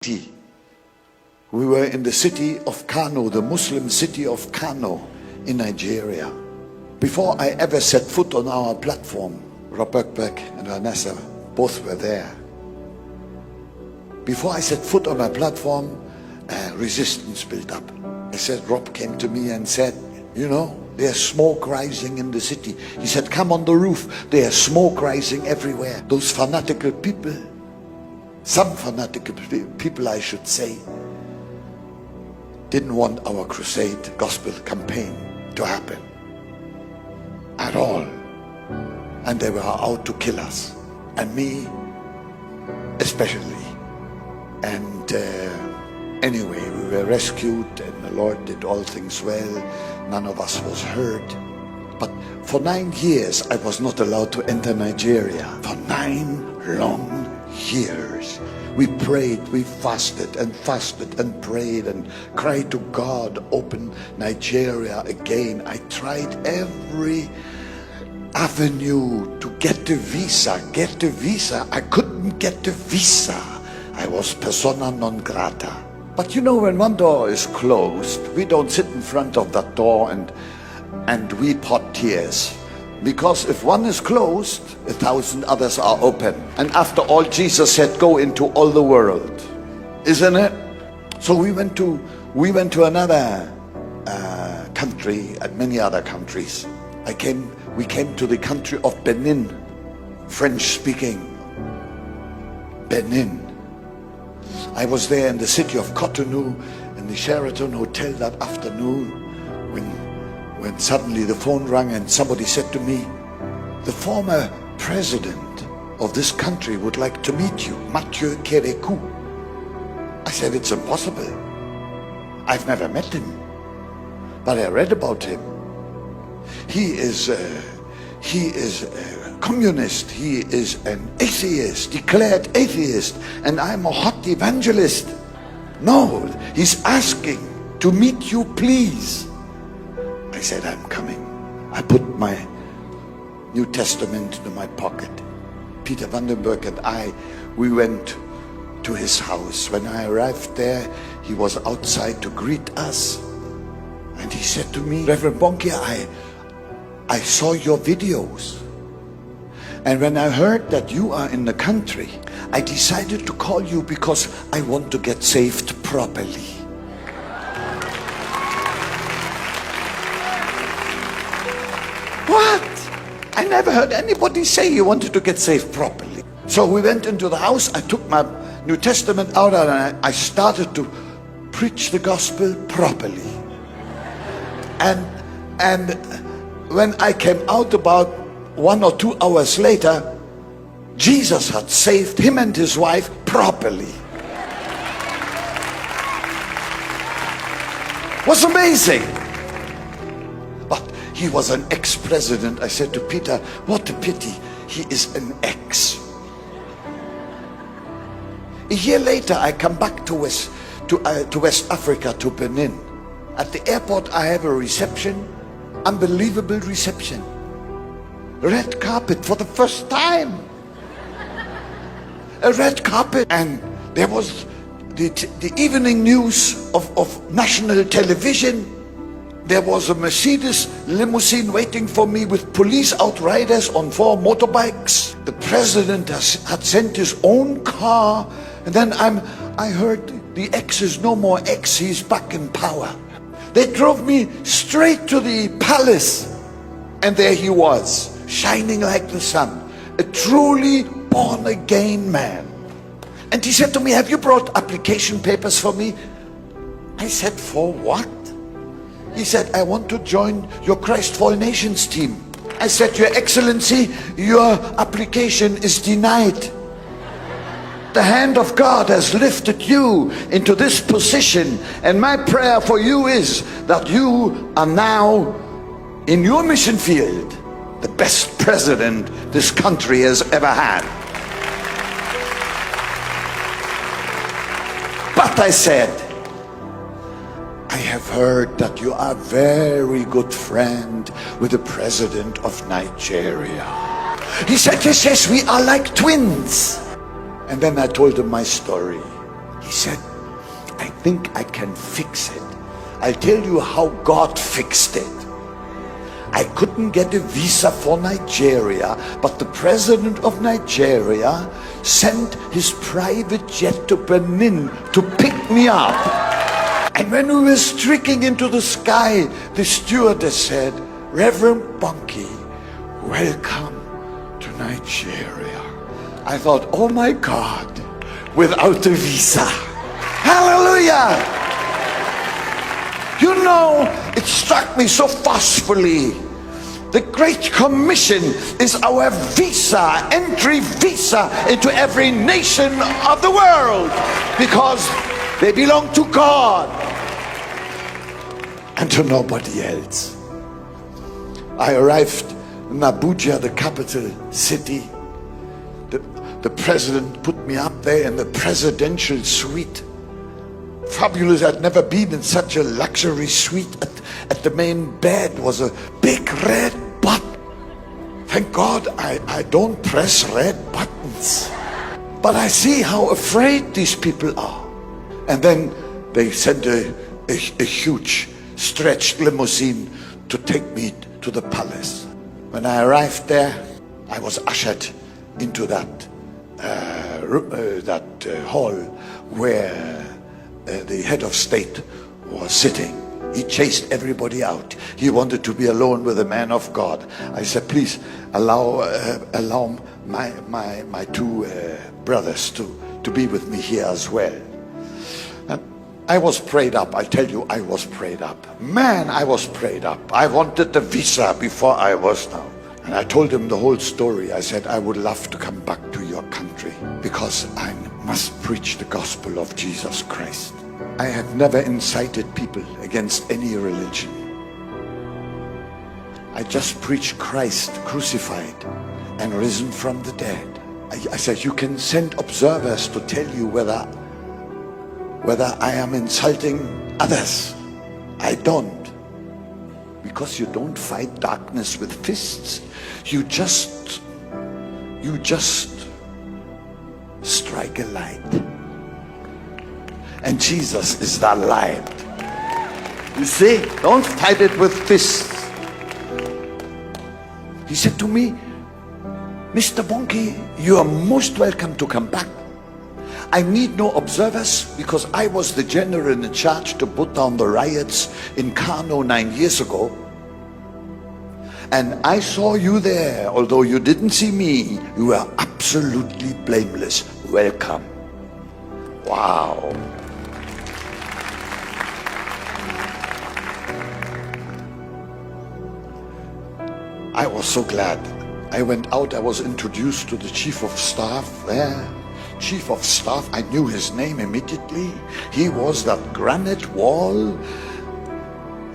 We were in the city of Kano, the Muslim city of Kano in Nigeria. Before I ever set foot on our platform, Rob Birkbeck and Vanessa both were there. Before I set foot on my platform, resistance built up. I said, Rob came to me and said, you know, there's smoke rising in the city. He said, come on the roof. There's smoke rising everywhere. Those fanatical people, some fanatical people I should say, didn't want our crusade gospel campaign to happen at all. And they were out to kill us, and me especially. And anyway, we were rescued, and the Lord did all things well. None of us was hurt. But for 9 years, I was not allowed to enter Nigeria. For 9 long years. We prayed, we fasted and prayed and cried to God, open Nigeria again. I tried every avenue to get the visa. I couldn't get the visa. I was persona non grata. But you know, when one door is closed, we don't sit in front of that door and weep hot tears. Because if one is closed, 1,000 others are open. And after all, Jesus said, go into all the world. Isn't it? So we went to another country and many other countries. We came to the country of Benin, French speaking. Benin. I was there in the city of Cotonou, in the Sheraton Hotel that afternoon, when suddenly the phone rang and somebody said to me, the former president of this country would like to meet you, Mathieu Kérékou. I said, it's impossible. I've never met him, but I read about him. He is a communist. He is an atheist, declared atheist, and I'm a hot evangelist. No, he's asking to meet you, please. I said, I'm coming. I put my New Testament into my pocket. Peter Vandenberg and I, we went to his house. When I arrived there, he was outside to greet us. And he said to me, Reverend Bonnke, I saw your videos. And when I heard that you are in the country, I decided to call you because I want to get saved properly. What? I never heard anybody say you wanted to get saved properly. So we went into the house, I took my New Testament out and I started to preach the gospel properly. And when I came out about 1 or 2 hours later, Jesus had saved him and his wife properly. Was amazing. But he was an ex-president. I said to Peter, what a pity, he is an ex. A year later, I come back to West Africa, to Benin. At the airport, I have a reception, unbelievable reception. Red carpet for the first time. A red carpet. And there was the evening news of national television. There was a Mercedes limousine waiting for me with police outriders on 4 motorbikes. The president had sent his own car. And then I heard the ex is no more ex, he's back in power. They drove me straight to the palace. And there he was, shining like the sun. A truly born-again man. And he said to me, have you brought application papers for me? I said, for what? He said, I want to join your Christ for All Nations team. I said, Your Excellency, your application is denied. The hand of God has lifted you into this position, and my prayer for you is that you are now in your mission field the best president this country has ever had. But I said, I have heard that you are a very good friend with the president of Nigeria. He said, yes, we are like twins. And then I told him my story. He said, I think I can fix it. I'll tell you how God fixed it. I couldn't get a visa for Nigeria, but the president of Nigeria sent his private jet to Benin to pick me up. And when we were streaking into the sky, the stewardess said, Reverend Bonnke, welcome to Nigeria. I thought, oh my God, without a visa. Hallelujah! You know, it struck me so forcefully. The Great Commission is our visa, entry visa into every nation of the world, because they belong to God and to nobody else. I arrived in Abuja, the capital city. The president put me up there in the presidential suite. Fabulous. I'd never been in such a luxury suite. At the main bed was a big red button. Thank God I don't press red buttons. But I see how afraid these people are. And then they sent a huge stretched limousine to take me to the palace. When I arrived there, I was ushered into that hall where the head of state was sitting. He chased everybody out. He wanted to be alone with the man of God. I said, please allow my two brothers to be with me here as well. And I was prayed up. I tell you, I was prayed up. Man, I was prayed up. I wanted the visa before I was now. And I told him the whole story. I said, I would love to come back to your country because I must preach the gospel of Jesus Christ. I have never incited people against any religion. I just preach Christ crucified and risen from the dead. I said, you can send observers to tell you whether I am insulting others. I don't. Because you don't fight darkness with fists. You just strike a light. And Jesus is that light. You see, don't fight it with fists. He said to me, Mr. Bonnke, you are most welcome to come back. I need no observers because I was the general in charge to put down the riots in Kano 9 years ago. And I saw you there. Although you didn't see me, you were absolutely blameless. Welcome. Wow. I was so glad. I went out, I was introduced to the chief of staff there. Chief of staff, I knew his name immediately. He was that granite wall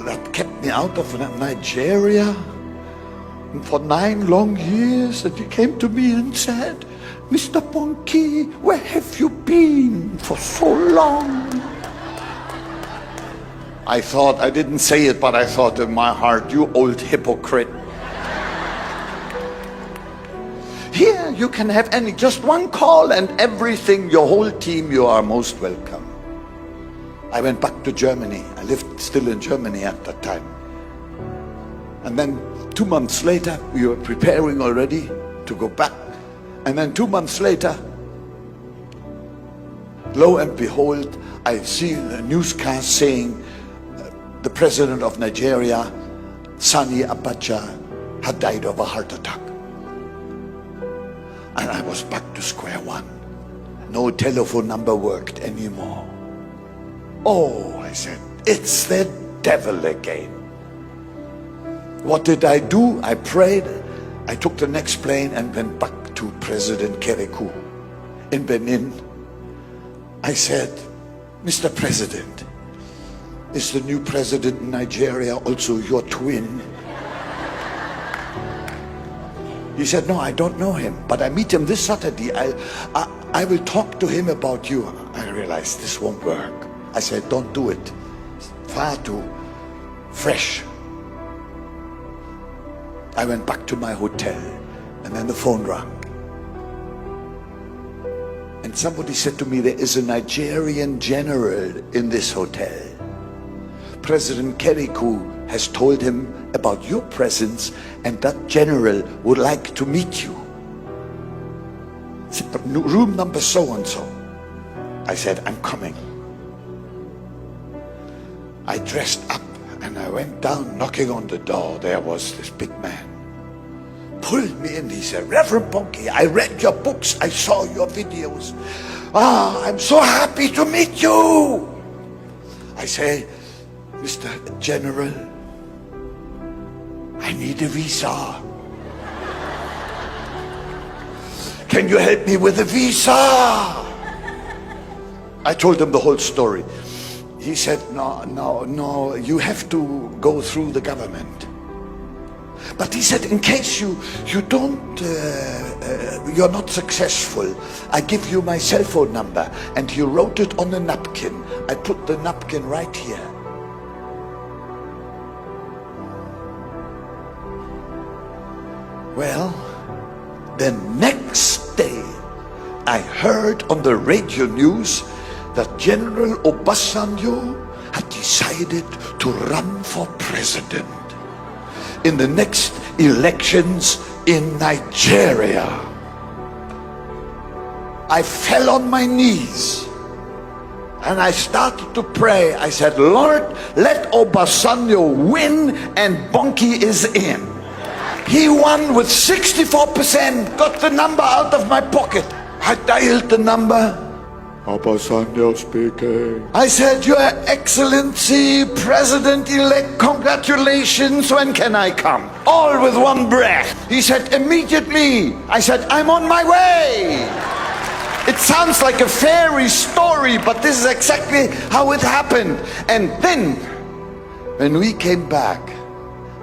that kept me out of Nigeria. And for 9 long years, and he came to me and said, Mr. Bonnke, where have you been for so long? I thought, I didn't say it, but I thought in my heart, you old hypocrite. Here you can have just one call and everything, your whole team, you are most welcome. I went back to Germany. I lived still in Germany at that time. And then 2 months later, we were preparing already to go back. And then 2 months later, lo and behold, I see a newscast saying the president of Nigeria, Sani Abacha, had died of a heart attack. And I was back to square one. No telephone number worked anymore. Oh, I said, it's the devil again. What did I do? I prayed. I took the next plane and went back to President Kerekou in Benin. I said, Mr. President, is the new president in Nigeria also your twin? He said, no, I don't know him, but I meet him this Saturday. I will talk to him about you. I realized this won't work. I said, don't do it. It's far too fresh. I went back to my hotel, and then the phone rang. And And somebody said to me, there is a Nigerian general in this hotel. President Kerikou has told him about your presence, and that general would like to meet you. Room number so-and-so. I said, I'm coming. I dressed up and I went down, knocking on the door. There was this big man. Pulled me in. He said, Reverend Bonnke, I read your books. I saw your videos. I'm so happy to meet you. I say, Mr. General, I need a visa. Can you help me with a visa? I told him the whole story. He said, no, you have to go through the government. But he said, in case you're not successful, I give you my cell phone number. And he wrote it on a napkin. I put the napkin right here. Well, the next day, I heard on the radio news that General Obasanjo had decided to run for president in the next elections in Nigeria. I fell on my knees and I started to pray. I said, Lord, let Obasanjo win, and Bonnke is in. He won with 64%, got the number out of my pocket. I dialed the number. Obasanjo speaking. I said, Your Excellency, President-elect, congratulations, when can I come? All with one breath. He said, immediately. I said, I'm on my way. It sounds like a fairy story, but this is exactly how it happened. And then, when we came back,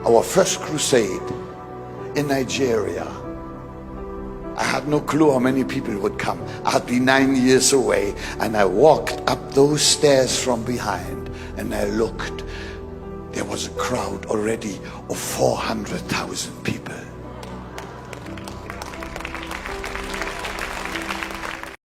our first crusade in Nigeria, I had no clue how many people would come. I had been 9 years away, and I walked up those stairs from behind, and I looked. There was a crowd already of 400,000 people.